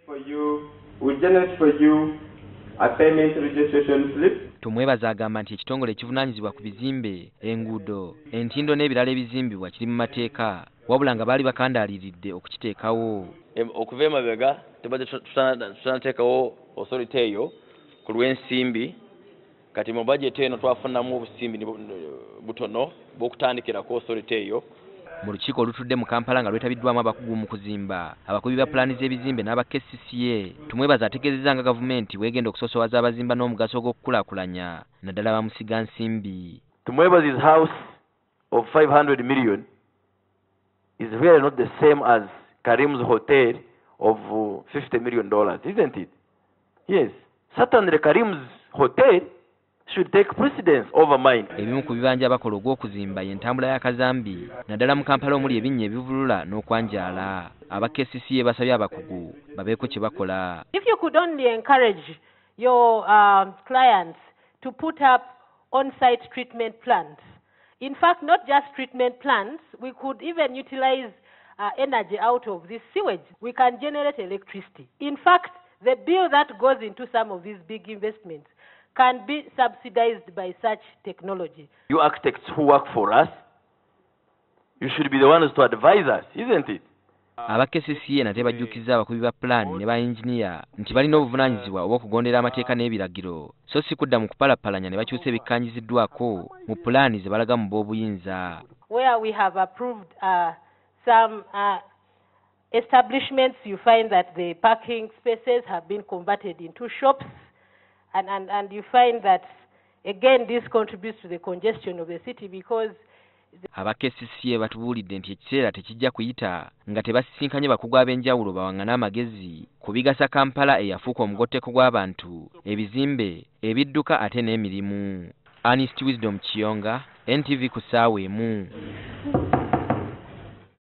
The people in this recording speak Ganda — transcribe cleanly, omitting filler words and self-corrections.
For you, we generate for you a payment registration slip. Tumwebaza agamba nti ekitongole ekivunaanyizibwa ku bizimbe, enguudo, entindo n'ebirala ebizimbibwa kiri mu mateeka wabula nga baali bakandaaliridde okukiteekawo. Okuva emabega tubadde tutanateekawo authority eyo ku lw'ensimbi kati mu budget eno twafunamu obusimbi butono bw'okutandikirako authority eyo. Mu lukiiko olutudde mu Kampala nga lwetabiddwamu abakugu mu kuzimba abakubi ba pulaani z'ebizimbe n'aba KCCA, Tumwebaza ategeezezza nga gavumenti weegenda okusoosowaza abazimba n'omugaso gw'okukulaakulanya naddala bamusiga nsimbi. Tumwebazi's house of 500 million is really not the same as Karim's hotel of $50 million, isn't it? Yes. Certainly Karim's hotel should take precedence over mine. Ebimu ku bibanja bakola ogw'okuzimba y'entambula ya kazambi naddala mu Kampala omuli ebinnya ebivulula n'okwanjaala. Aba KCCA basabye abakugu babeeko kye bakola. If you could only encourage your clients to put up on-site treatment plants. In fact, not just treatment plants, we could even utilize energy out of this sewage. We can generate electricity. In fact, the bill that goes into some of these big investments can be subsidized by such technology. You architects who work for us, you should be the ones to advise us, isn't it? Aba KCCA nate bajjukiza abakubi ba pulaani ne ba engineer nti balina obuvunaanyizibwa obw'okugondera amateeka n'ebiragiro so si kudda mu kupalapalanya ne bakyusa ebikkaanyiziddwako mu pulaani ze balaga mu b'obuyinza. Where we have approved some establishments, you find that the parking spaces have been converted into shops. And you find that, again, this contributes to the congestion of the city because aba KCCA batubuulidde nti ekiseera tekijja kuyita nga tebasisinkanye bakugu ab'enjawulo bawaŋŋane amagezi ku bigasa Kampala eyafuuka omugotteko gw'abantu, ebizimbe, ebidduka ate n'emirimu. Ernest Wisdom Kiyonga, NTV ku ssaawa emu.